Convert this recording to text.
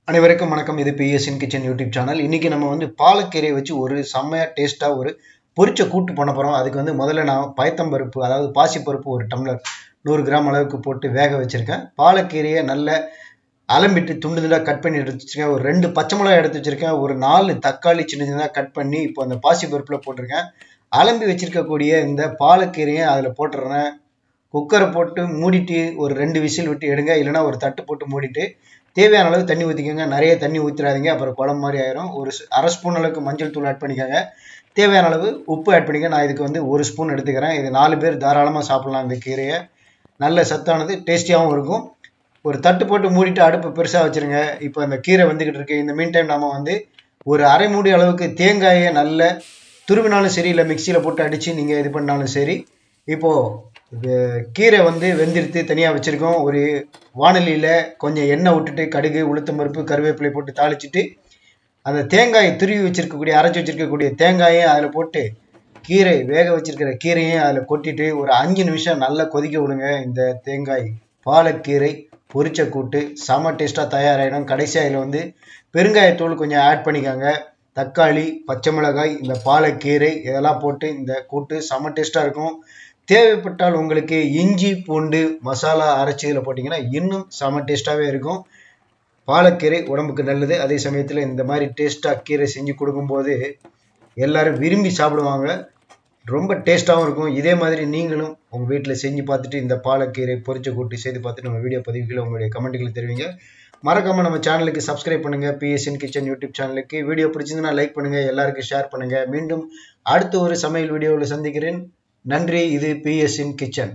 அனைவருக்கும் வணக்கம். இது பிஎஸ்என் கிச்சன் யூடியூப் சேனல். இன்னைக்கு நம்ம வந்து பாலக்கீரையை வச்சு ஒரு செம்மையா டேஸ்டா ஒரு பொரிச்ச கூட்டு பண்ண போறோம். அதுக்கு வந்து முதல்ல நான் பயத்தம்பருப்பு, அதாவது பாசிப்பருப்பு ஒரு டம்ளர் 100 கிராம் அளவுக்கு போட்டு வேக வச்சிருக்கேன். பாலக்கீரையை நல்ல அலம்பிட்டு துண்டு துண்டா கட் பண்ணி எடுத்து வச்சிருக்கேன். ஒரு 2 பச்சை மிளகாய் எடுத்து வச்சிருக்கேன். ஒரு 4 தக்காளி சின்ன சின்னதாக கட் பண்ணி இப்போ அந்த பாசிப்பருப்புல போட்டிருக்கேன். அலம்பி வச்சிருக்கக்கூடிய இந்த பாலக்கீரையை அதில் போட்டுறேன். குக்கரை போட்டு மூடிட்டு ஒரு 2 விசில் விட்டு எடுங்க. இல்லைன்னா ஒரு தட்டு போட்டு மூடிட்டு தேவையான அளவு தண்ணி ஊற்றிக்கோங்க. நிறைய தண்ணி ஊற்றிடாதீங்க, அப்புறம் குழம்பு மாதிரி ஆயிரும். ஒரு அரை ஸ்பூன் அளவுக்கு மஞ்சள் தூள் ஆட் பண்ணிக்கோங்க. தேவையான அளவு உப்பு ஆட் பண்ணிக்க. நான் இதுக்கு வந்து 1 ஸ்பூன் எடுத்துக்கிறேன். இது 4 பேர் தாராளமாக சாப்பிட்லாம். இந்த கீரையை நல்ல சத்தானது, டேஸ்டியாகவும் இருக்கும். ஒரு தட்டு போட்டு மூடிட்டு அடுப்பு பெருசாக வச்சுருங்க. இப்போ இந்த கீரை வந்துக்கிட்டு இருக்கு. இந்த மீன் டைம் நம்ம வந்து ஒரு அரை மூடி அளவுக்கு தேங்காயை நல்ல துருவினாலும் சரி, இல்லை மிக்சியில் போட்டு அடித்து நீங்கள் இது பண்ணாலும் சரி. இப்போது கீரை வந்து வெந்திருத்து தனியாக வச்சுருக்கோம். ஒரு வானலியில் கொஞ்சம் எண்ணெய் விட்டுட்டு கடுகு, உளுத்தம்பருப்பு, கருவேப்பிலை போட்டு தாளிச்சிட்டு அந்த தேங்காயை துருவி வச்சிருக்கக்கூடிய, அரைச்சி வச்சிருக்கக்கூடிய தேங்காயை அதில் போட்டு கீரை வேக வச்சிருக்கிற கீரையும் அதில் கொட்டிட்டு ஒரு 5 நிமிஷம் நல்லா கொதிக்க விடுங்க. இந்த தேங்காய் பாலக்கீரை பொரிச்ச கூட்டு செம டேஸ்ட்டாக தயாராகிடும். கடைசியாக இதில் வந்து பெருங்காயத்தூள் கொஞ்சம் ஆட் பண்ணிக்கோங்க. தக்காளி, பச்சை மிளகாய், இந்த பாலக்கீரை இதெல்லாம் போட்டு இந்த கூட்டு செம டேஸ்ட்டாக இருக்கும். தேவைப்பட்டால் உங்களுக்கு இஞ்சி பூண்டு மசாலா அரைச்சி இதில் போட்டிங்கன்னா இன்னும் செம டேஸ்ட்டாகவே இருக்கும். பாலக்கீரை உடம்புக்கு நல்லது. அதே சமயத்தில் இந்த மாதிரி டேஸ்ட்டாக கீரை செஞ்சு கொடுக்கும்போது எல்லோரும் விரும்பி சாப்பிடுவாங்க. ரொம்ப டேஸ்ட்டாகவும் இருக்கும். இதே மாதிரி நீங்களும் உங்கள் வீட்டில் செஞ்சு பார்த்துட்டு இந்த பாலக்கீரை பொரிச்ச கூட்டு செய்து பார்த்துட்டு நம்ம வீடியோ பதிவுகளை உங்களுடைய கமெண்ட்டுகளை தெரிவிங்க. மறக்காமல் நம்ம சேனலுக்கு சப்ஸ்கிரைப் பண்ணுங்கள். பிஎஸ்என் கிச்சன் யூடியூப் சேனலுக்கு வீடியோ பிடிச்சிருந்தா லைக் பண்ணுங்கள், எல்லாருக்கும் ஷேர் பண்ணுங்கள். மீண்டும் அடுத்த ஒரு சமையல் வீடியோவில் சந்திக்கிறேன். நன்றி. இது பிஎஸ்என் கிச்சன்.